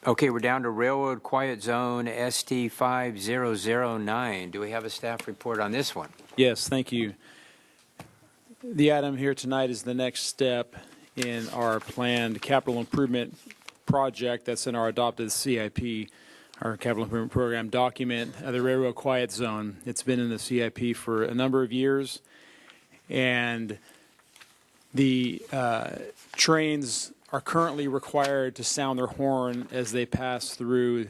Okay, we're down to Railroad Quiet Zone ST5009. Do we have a staff report on this one? Yes, thank you. The item here tonight is the next step in our planned capital improvement project that's in our adopted CIP, our capital improvement program document, the Railroad Quiet Zone. It's been in the CIP for a number of years, and the trains are currently required to sound their horn as they pass through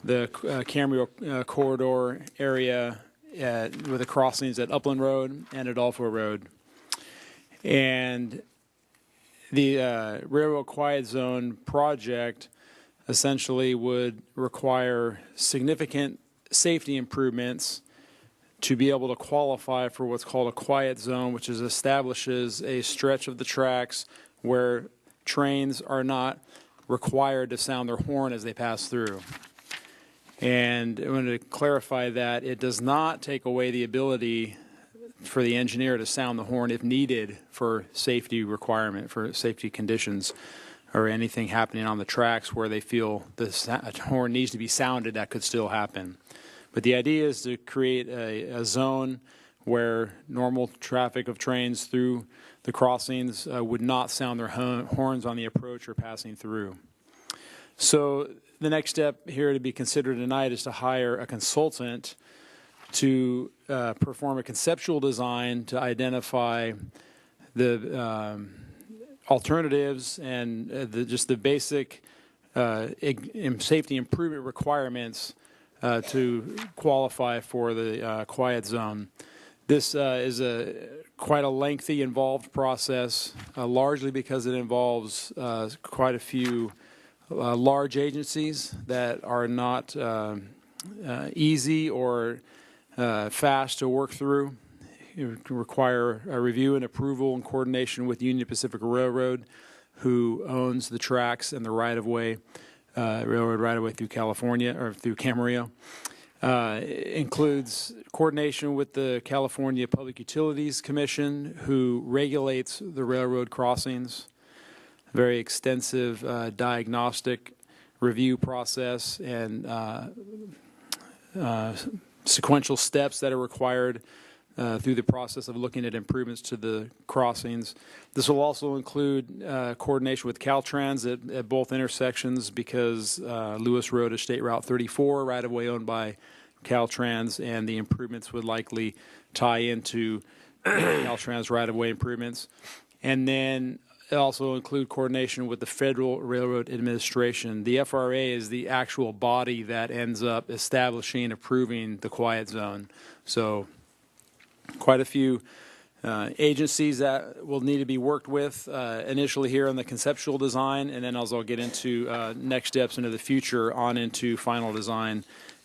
the Camarillo corridor area with the crossings at Upland Road and Adolfo Road. And the Railroad Quiet Zone project essentially would require significant safety improvements to be able to qualify for what's called a quiet zone, which establishes a stretch of the tracks where trains are not required to sound their horn as they pass through. And I want to clarify that it does not take away the ability for the engineer to sound the horn if needed for safety requirement, for safety conditions, or anything happening on the tracks where they feel the horn needs to be sounded. That could still happen. But the idea is to create a zone where normal traffic of trains through the crossings would not sound their horns on the approach or passing through. So the next step here to be considered tonight is to hire a consultant to perform a conceptual design to identify the alternatives and just the basic safety improvement requirements to qualify for the quiet zone. This is quite a lengthy, involved process, largely because it involves quite a few large agencies that are not easy or fast to work through. It can require a review and approval in coordination with Union Pacific Railroad, who owns the tracks and the right-of-way, railroad right-of-way through California, or through Camarillo. Includes coordination with the California Public Utilities Commission, who regulates the railroad crossings. Very extensive diagnostic review process and sequential steps that are required through the process of looking at improvements to the crossings. This will also include coordination with Caltrans at both intersections, because Lewis Road is State Route 34, right-of-way owned by Caltrans, and the improvements would likely tie into Caltrans right-of-way improvements. And then it also include coordination with the Federal Railroad Administration. The FRA is the actual body that ends up establishing and approving the quiet zone. So quite a few agencies that will need to be worked with initially here on the conceptual design, and then I'll get into next steps into the future on into final design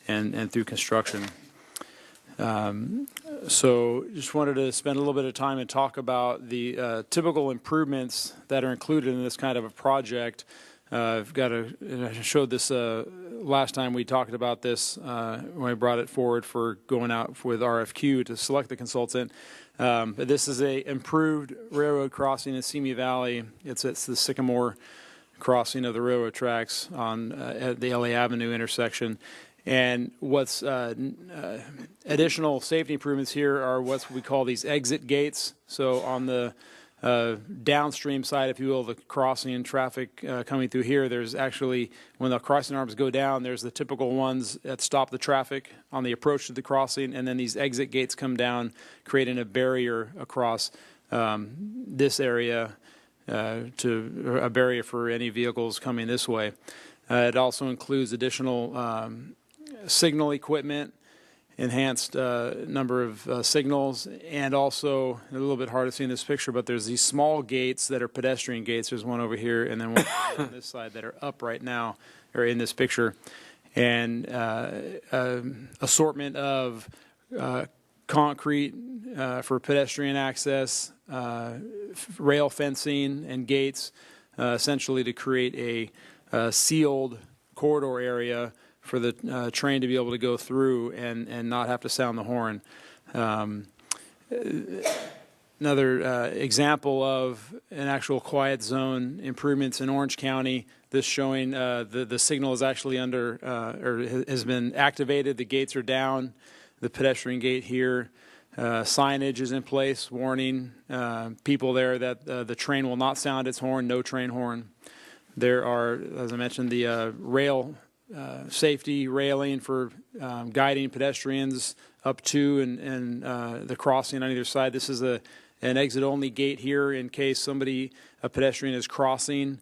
and through construction. So just wanted to spend a little bit of time and talk about the typical improvements that are included in this kind of a project. I've got I showed this last time we talked about this when I brought it forward for going out with RFQ to select the consultant. But this is a improved railroad crossing in Simi Valley. It's the Sycamore crossing of the railroad tracks on at the LA Avenue intersection. And what's additional safety improvements here are what we call these exit gates. So on the downstream side, if you will, the crossing traffic coming through here, there's actually, when the crossing arms go down, there's the typical ones that stop the traffic on the approach to the crossing, and then these exit gates come down, creating a barrier across this area, to a barrier for any vehicles coming this way. It also includes additional signal equipment, enhanced number of signals, and also a little bit hard to see in this picture, but there's these small gates that are pedestrian gates. There's one over here and then one on this side that are up right now, or in this picture, and assortment of concrete for pedestrian access, rail fencing and gates, essentially to create a sealed corridor area for the train to be able to go through and not have to sound the horn. another example of an actual quiet zone improvements in Orange County. This showing the signal is actually under or has been activated. The gates are down. The pedestrian gate here. Signage is in place, warning people there that the train will not sound its horn. No train horn. There are, as I mentioned, the rail safety railing for guiding pedestrians up to and the crossing on either side. This is an exit-only gate here in case a pedestrian is crossing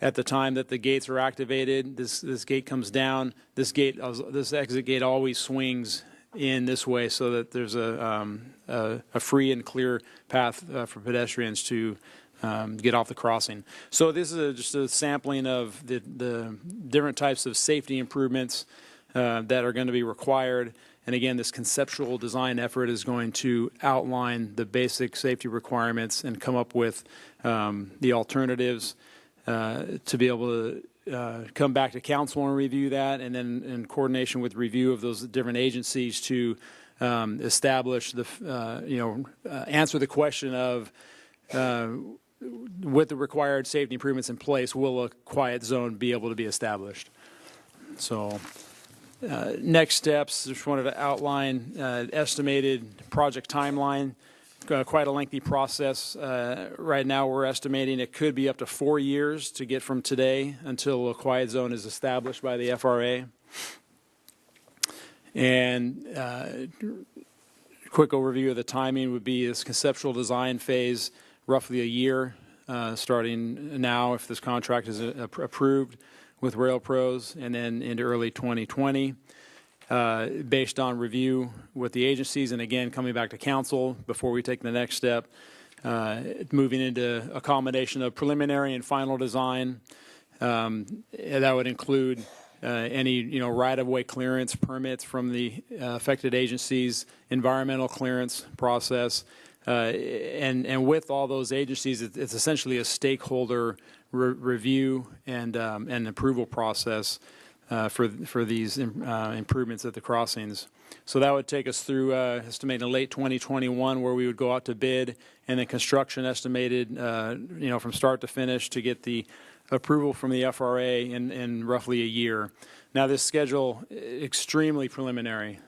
at the time that the gates are activated. This gate comes down. This exit gate always swings in this way so that there's a free and clear path for pedestrians to get off the crossing. So this is just a sampling of the different types of safety improvements that are going to be required. And again, this conceptual design effort is going to outline the basic safety requirements and come up with the alternatives to be able to come back to council and review that, and then in coordination with review of those different agencies to establish answer the question of with the required safety improvements in place, will a quiet zone be able to be established? So next steps, just wanted to outline estimated project timeline. Quite a lengthy process. Right now we're estimating it could be up to 4 years to get from today until a quiet zone is established by the FRA. And quick overview of the timing would be this conceptual design phase, roughly a year, starting now if this contract is approved with RailPros, and then into early 2020. Based on review with the agencies, and again, coming back to council before we take the next step, moving into a combination of preliminary and final design. That would include any right-of-way clearance permits from the affected agencies, environmental clearance process, and with all those agencies, it's essentially a stakeholder review and approval process for these improvements at the crossings. So that would take us through estimating late 2021, where we would go out to bid, and then construction estimated from start to finish to get the approval from the FRA in roughly a year. Now this schedule, extremely preliminary.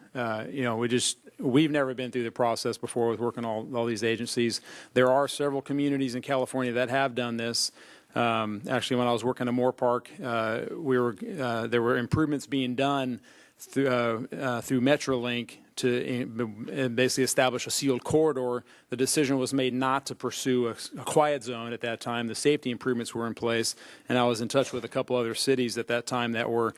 We've never been through the process before with working all these agencies. There are several communities in California that have done this. Actually, when I was working at Moore Park, there were improvements being done through Metrolink to basically establish a sealed corridor. The decision was made not to pursue a quiet zone at that time. The safety improvements were in place, and I was in touch with a couple other cities at that time that were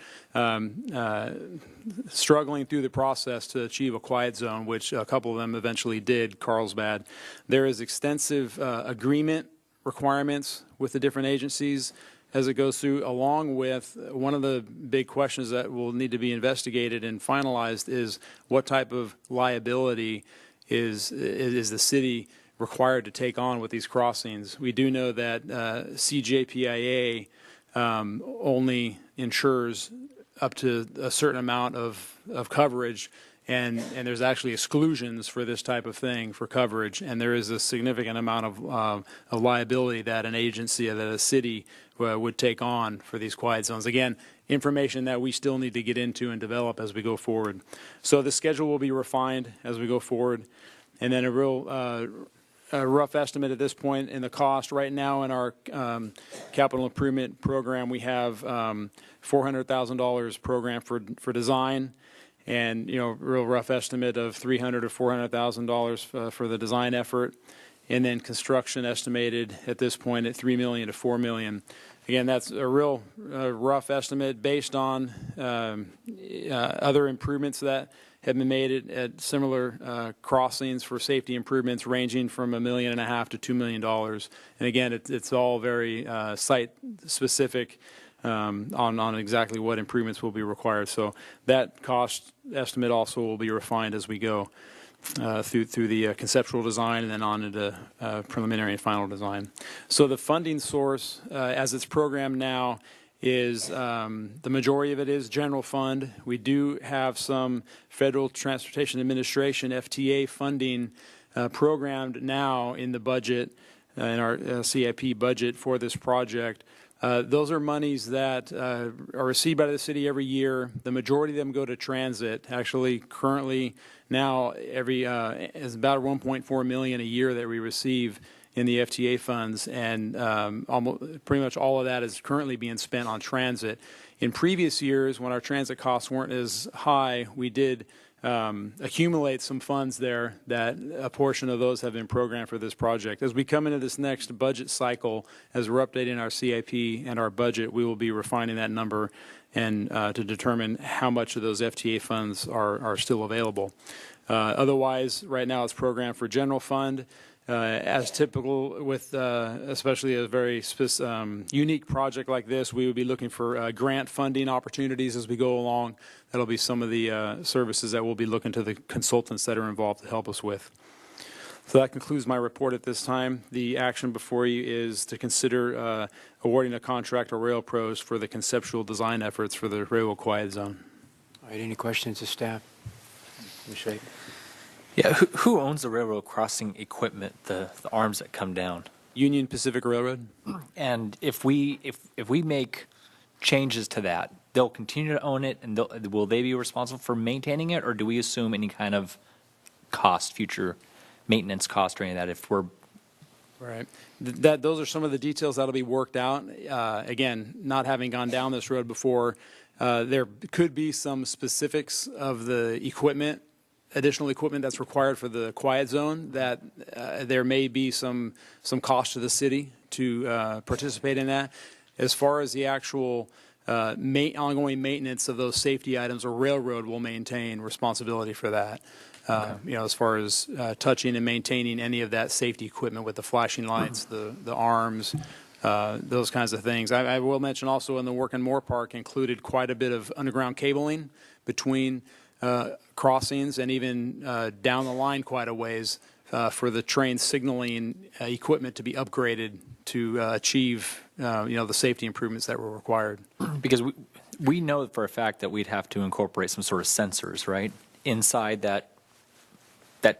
struggling through the process to achieve a quiet zone, which a couple of them eventually did, Carlsbad. There is extensive agreement requirements with the different agencies as it goes through, along with one of the big questions that will need to be investigated and finalized is what type of liability is the city required to take on with these crossings. We do know that CJPIA only insures up to a certain amount of coverage, and there's actually exclusions for this type of thing for coverage, and there is a significant amount of liability that an agency, that a city would take on for these quiet zones. Again, information that we still need to get into and develop as we go forward. So the schedule will be refined as we go forward, and then a rough estimate at this point in the cost. Right now in our capital improvement program, we have $400,000 program for design, and real rough estimate of $300,000 to $400,000 for the design effort, and then construction estimated at this point at $3 million to $4 million. Again, that's a real rough estimate based on other improvements that have been made at similar crossings for safety improvements, ranging from $1.5 million to $2 million. And again, it's all very site specific on exactly what improvements will be required. So that cost estimate also will be refined as we go through the conceptual design and then on into preliminary and final design. So the funding source, as it's programmed now, is the majority of it is general fund. We do have some Federal Transportation Administration, FTA, funding programmed now in the budget, in our CIP budget for this project. Those are monies that are received by the city every year. The majority of them go to transit. Actually, currently now is about 1.4 million a year that we receive in the FTA funds, and pretty much all of that is currently being spent on transit. In previous years, when our transit costs weren't as high, we did accumulate some funds there, that a portion of those have been programmed for this project. As we come into this next budget cycle, as we're updating our CIP and our budget, we will be refining that number and to determine how much of those FTA funds are still available. Otherwise, right now it's programmed for general fund. As typical with especially a very unique project like this, we would be looking for grant funding opportunities as we go along. That'll be some of the services that we'll be looking to the consultants that are involved to help us with. So that concludes my report at this time. The action before you is to consider awarding a contract to Rail Pros for the conceptual design efforts for the Railroad Quiet Zone. All right, any questions of staff? Ms. Shake? Yeah, who owns the railroad crossing equipment, the arms that come down? Union Pacific Railroad. And if we make changes to that, they'll continue to own it, and will they be responsible for maintaining it, or do we assume any kind of cost, future maintenance cost or any of that if we're... Right. Those are some of the details that'll be worked out. Again, not having gone down this road before, there could be some specifics of the equipment, additional equipment that's required for the quiet zone, that there may be some cost to the city to participate in that. As far as the actual ongoing maintenance of those safety items, a railroad will maintain responsibility for that. You know, as far as touching and maintaining any of that safety equipment with the flashing lights, the arms, those kinds of things. I will mention also in the Work and More Park included quite a bit of underground cabling between crossings and even down the line quite a ways for the train signaling equipment to be upgraded to achieve the safety improvements that were required. Because we know for a fact that we'd have to incorporate some sort of sensors, right, inside that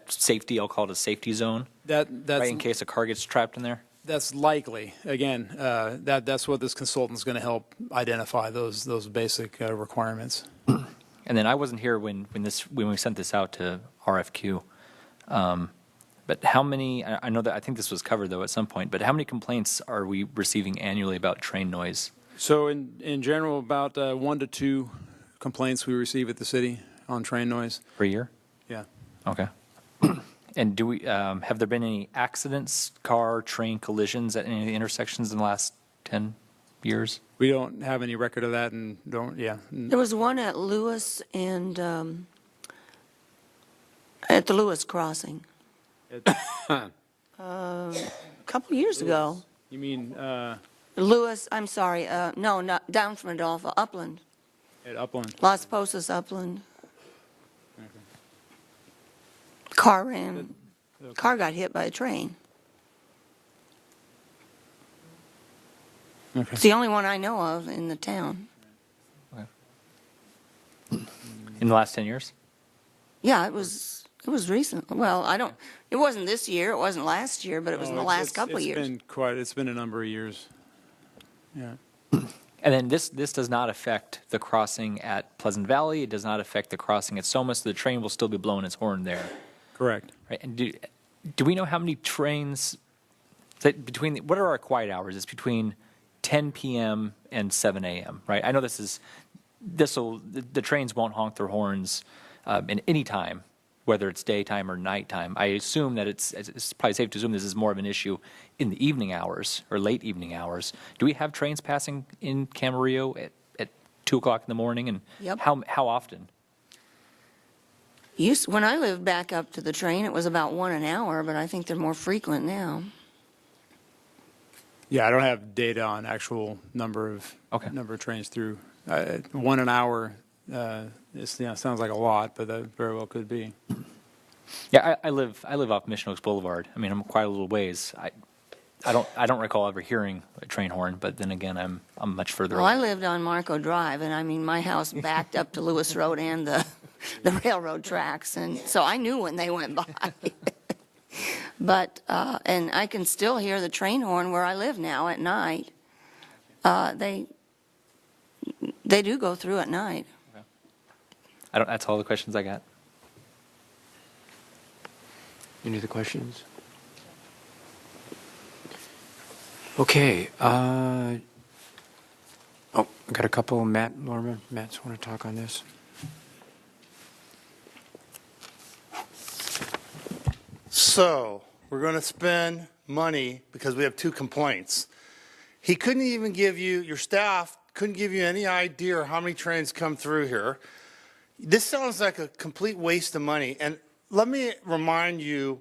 safety, I'll call it a safety zone, That's right, in case a car gets trapped in there? That's likely. Again, that's what this consultant's going to help identify, those basic requirements. And then I wasn't here when we sent this out to RFQ. But how many, I know that, I think this was covered though at some point, but how many complaints are we receiving annually about train noise? So in general, about 1 to 2 complaints we receive at the city on train noise. Per year? Yeah. Okay. And do we, have there been any accidents, car, train collisions at any of the intersections in the last 10 years? We don't have any record of that, and There was one at Lewis and at the Lewis crossing a couple years ago. You mean Lewis, I'm sorry, no, not down from Adolpho, Upland, at Upland? Las Posas, Upland. Car got hit by a train. Okay. It's the only one I know of in the town. In the last 10 years? Yeah, it was recent. Well, it wasn't this year, it wasn't last year, but it was in the last couple of years. It's been a number of years. Yeah. And then this does not affect the crossing at Pleasant Valley. It does not affect the crossing at Soma, so the train will still be blowing its horn there. Correct. Right. And do we know how many trains that what are our quiet hours? It's between 10 p.m. and 7 a.m., right? I know the trains won't honk their horns in any time, whether it's daytime or nighttime. I assume that it's probably safe to assume this is more of an issue in the evening hours or late evening hours. Do we have trains passing in Camarillo at 2 o'clock in the morning? And Yep. how often? When I lived back up to the train, it was about 1 an hour, but I think they're more frequent now. Yeah, I don't have data on actual number of trains through. 1 an hour sounds like a lot, but that very well could be. Yeah, I live off Mission Oaks Boulevard. I mean, I'm quite a little ways. I don't recall ever hearing a train horn, but then again, I'm much further Well, away. I lived on Marco Drive, and I mean, my house backed up to Lewis Road and the railroad tracks, and so I knew when they went by. But, and I can still hear the train horn where I live now at night. They do go through at night. That's all the questions I got. Any other questions? Okay. I got a couple. Matt, Norma, Matt's want to talk on this. So, we're going to spend money because we have 2 complaints. He couldn't even give you, your staff couldn't give you any idea how many trains come through here. This sounds like a complete waste of money. And let me remind you,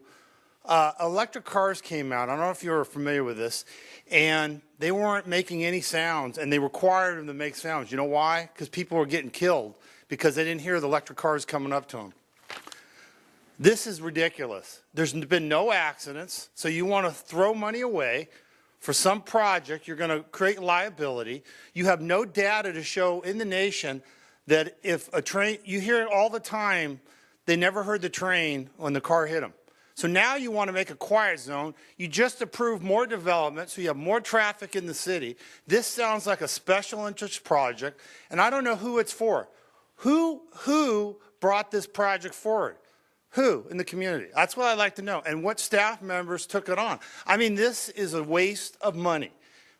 electric cars came out. I don't know if you're familiar with this. And they weren't making any sounds, and they required them to make sounds. You know why? Because people were getting killed because they didn't hear the electric cars coming up to them. This is ridiculous. There's been no accidents, so you want to throw money away for some project. You're going to create liability. You have no data to show in the nation that if a train, you hear it all the time, they never heard the train when the car hit them. So now you want to make a quiet zone. You just approved more development, so you have more traffic in the city. This sounds like a special interest project, and I don't know who it's for. Who brought this project forward? Who in the community? That's what I'd like to know. And what staff members took it on. I mean, this is a waste of money,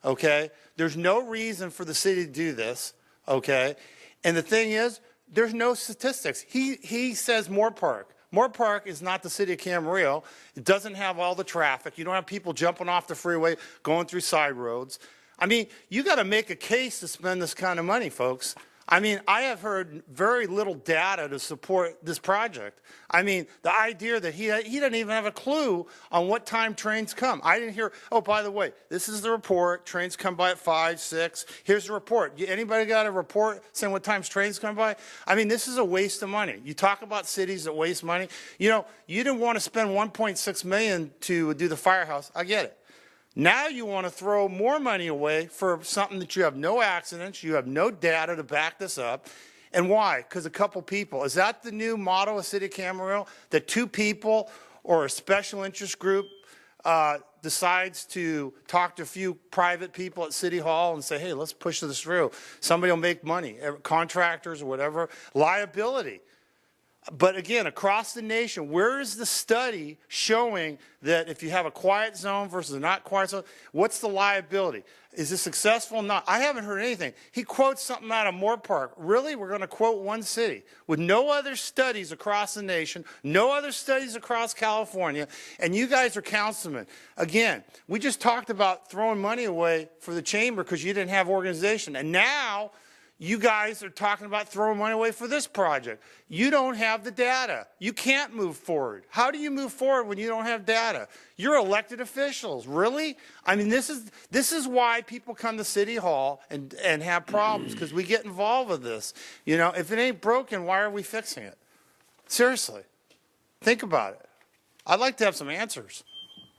okay? There's no reason for the city to do this, okay? And the thing is, there's no statistics. He says Moore Park. Moore Park is not the city of Camarillo. It doesn't have all the traffic. You don't have people jumping off the freeway, going through side roads. I mean, you got to make a case to spend this kind of money, folks. I mean, I have heard very little data to support this project. I mean, the idea that he doesn't even have a clue on what time trains come. I didn't hear, oh, by the way, this is the report. Trains come by at 5, 6. Here's the report. Anybody got a report saying what times trains come by? I mean, this is a waste of money. You talk about cities that waste money. You know, you didn't want to spend $1.6 million to do the firehouse. I get it. Now you want to throw more money away for something that you have no accidents, you have no data to back this up. And why? Because a couple people. Is that the new motto of City of Camarillo? That 2 people or a special interest group decides to talk to a few private people at City Hall and say, hey, let's push this through. Somebody will make money, contractors or whatever. Liability. But again, across the nation, where is the study showing that if you have a quiet zone versus a not quiet zone, what's the liability? Is this successful or not? I haven't heard anything. He quotes something out of Moore Park. Really? We're going to quote one city with no other studies across the nation, no other studies across California, and you guys are councilmen. Again, we just talked about throwing money away for the chamber because you didn't have organization. And now you guys are talking about throwing money away for this project. You don't have the data. You can't move forward. How do you move forward when you don't have data? You're elected officials. Really? I mean, this is why people come to City Hall and have problems, because we get involved with this. You know, if it ain't broken, why are we fixing it? Seriously. Think about it. I'd like to have some answers.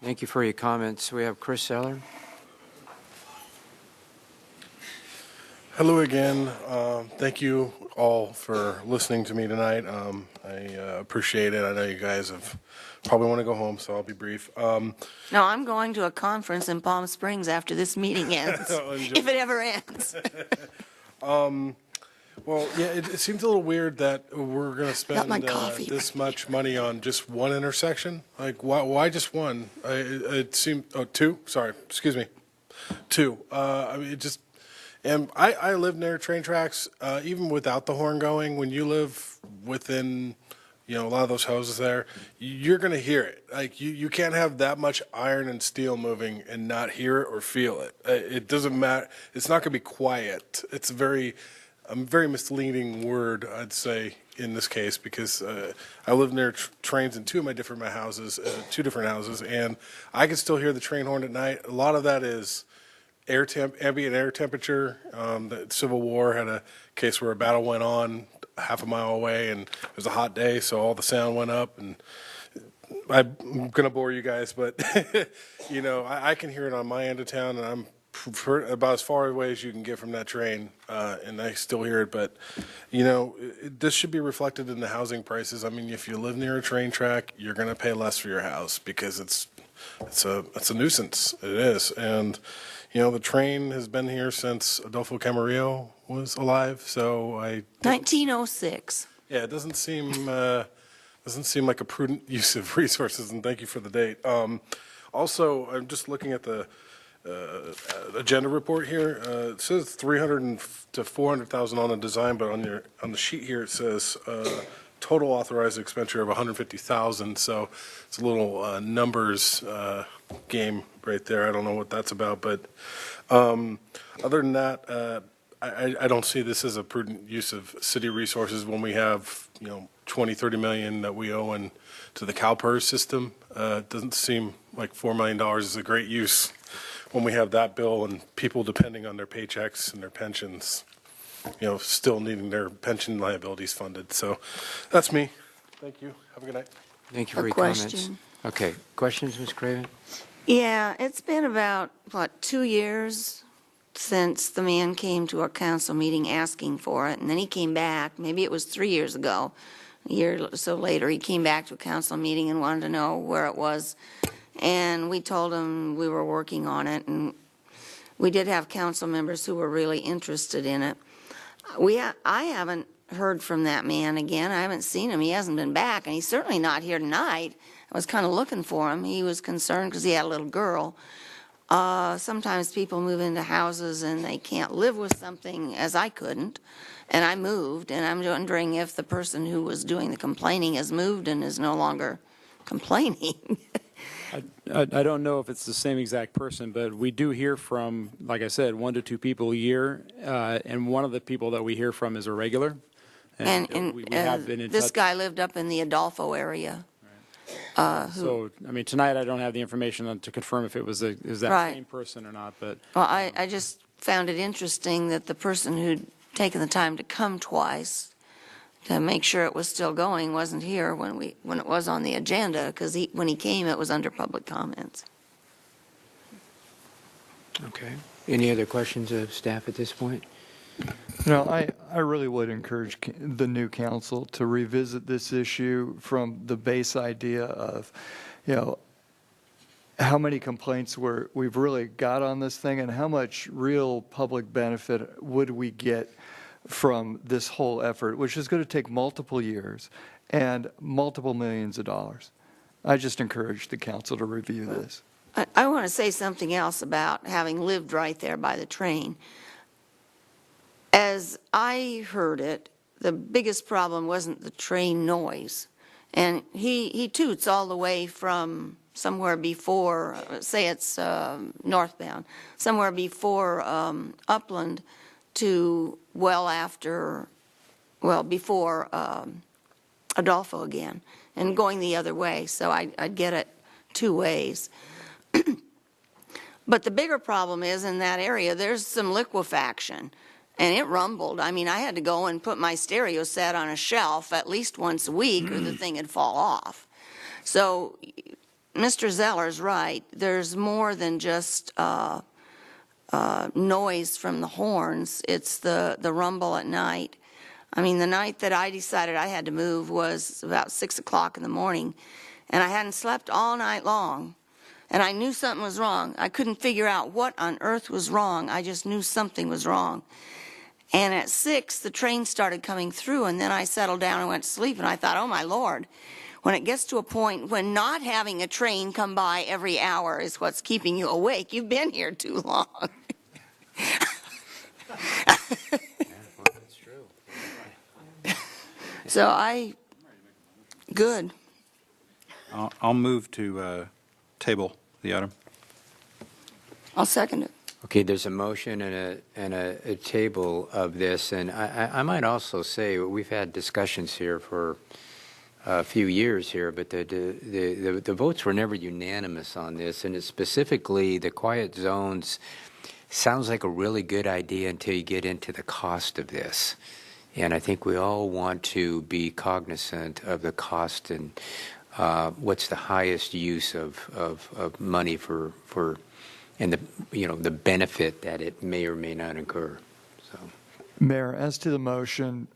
Thank you for your comments. We have Chris Seller. Hello again. Thank you all for listening to me tonight. I appreciate it. I know you guys have probably want to go home, so I'll be brief. No, I'm going to a conference in Palm Springs after this meeting ends, if it ever ends. Well, yeah, it seems a little weird that we're going to spend my coffee. this much money on just one intersection. Like, why just one? It seemed, 2? Sorry, excuse me. 2. I mean, it just. And I live near train tracks, even without the horn going. When you live within, a lot of those houses there, you're going to hear it. Like, you can't have that much iron and steel moving and not hear it or feel it. It doesn't matter. It's not going to be quiet. It's a very misleading word, I'd say, in this case, because I live near trains in two different houses, and I can still hear the train horn at night. A lot of that is ambient air temperature. The Civil War had a case where a battle went on half a mile away, and it was a hot day, so all the sound went up. And I'm going to bore you guys, but I can hear it on my end of town, and I'm about as far away as you can get from that train, and I still hear it. But this should be reflected in the housing prices. I mean, if you live near a train track, you're going to pay less for your house because it's it's a nuisance. It is. And, you know, the train has been here since Adolfo Camarillo was alive. So 1906. yeah, it doesn't seem like a prudent use of resources, and thank you for the date. Also, I'm just looking at the agenda report here. It says 300 to 400,000 on the design, but on the sheet here it says total authorized expenditure of 150,000. So it's a little numbers game right there. I don't know what that's about, but other than that, I don't see this as a prudent use of city resources when we have, 20, 30 million that we owe to the CalPERS system. It doesn't seem like $4 million is a great use when we have that bill and people depending on their paychecks and their pensions, still needing their pension liabilities funded. So that's me. Thank you. Have a good night. Thank you for A your comments. question. Okay, questions, Ms. Craven? Yeah, it's been about, 2 years since the man came to a council meeting asking for it, and then he came back, maybe it was 3 years ago, a year or so later, he came back to a council meeting and wanted to know where it was, and we told him we were working on it, and we did have council members who were really interested in it. I haven't heard from that man again. I haven't seen him. He hasn't been back, and he's certainly not here tonight. I was kind of looking for him. He was concerned because he had a little girl. Sometimes people move into houses and they can't live with something, as I couldn't, and I moved, and I'm wondering if the person who was doing the complaining has moved and is no longer complaining. I don't know if it's the same exact person, but we do hear from, like I said, 1 to 2 people a year, and one of the people that we hear from is a regular. And we have been in this touch. guy lived up in the Adolfo area. So, tonight I don't have the information to confirm if it was that Right. same person or not, but Well, I just found it interesting that the person who'd taken the time to come twice to make sure it was still going wasn't here when it was on the agenda, because when he came, it was under public comments. Okay. Any other questions of staff at this point? I really would encourage the new council to revisit this issue from the base idea of, how many complaints we've really got on this thing and how much real public benefit would we get from this whole effort, which is going to take multiple years and multiple millions of dollars. I just encourage the council to review this. I want to say something else about having lived right there by the train. As I heard it, the biggest problem wasn't the train noise. And he toots all the way from somewhere before, say it's northbound, somewhere before Upland to before Adolfo again, and going the other way. So I'd get it 2 ways. But the bigger problem is in that area, there's some liquefaction. And it rumbled. I mean, I had to go and put my stereo set on a shelf at least once a week or the thing would fall off. So Mr. Zeller's right. There's more than just noise from the horns. It's the rumble at night. I mean, the night that I decided I had to move was about 6 o'clock in the morning, and I hadn't slept all night long. And I knew something was wrong. I couldn't figure out what on earth was wrong. I just knew something was wrong. And at 6, the train started coming through, and then I settled down and went to sleep, and I thought, oh, my Lord. When it gets to a point when not having a train come by every hour is what's keeping you awake, you've been here too long. That's true. So good. I'll move to table the item. I'll second it. Okay, there's a motion and a table of this, and I might also say we've had discussions here for a few years here, but the votes were never unanimous on this, and it's specifically the quiet zones sounds like a really good idea until you get into the cost of this. And I think we all want to be cognizant of the cost and what's the highest use of money for and the benefit that it may or may not incur. So, Mayor, as to the motion,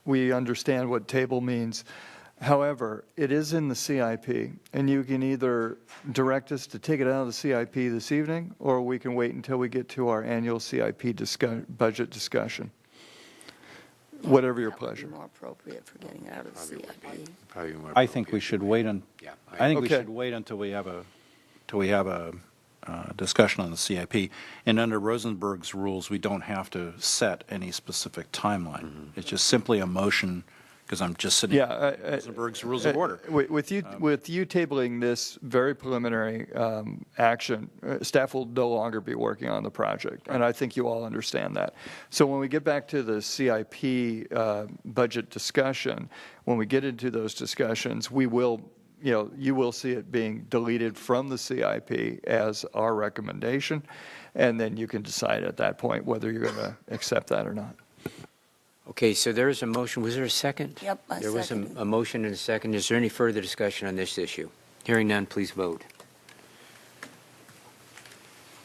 we understand what table means. However, it is in the CIP, and you can either direct us to take it out of the CIP this evening, or we can wait until we get to our annual CIP budget discussion. Whatever your That would be pleasure. more appropriate for getting it out of the CIP. Probably more I think we appropriate. should wait on, Yeah, I think we Okay. should wait until we have a discussion on the CIP. And under Rosenberg's rules, we don't have to set any specific timeline. It's just simply a motion, because I'm just sitting. Yeah. Rosenberg's Rules of Order. With you tabling this very preliminary action, staff will no longer be working on the project, and I think you all understand that. So when we get back to the CIP budget discussion, when we get into those discussions, we will, you will see it being deleted from the CIP as our recommendation, and then you can decide at that point whether you're going to accept that or not. Okay, so there is a motion. Was there a second? Yep, I There was seconded. a motion and a second. Is there any further discussion on this issue? Hearing none, please vote.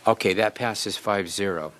Okay, that passes 5-0.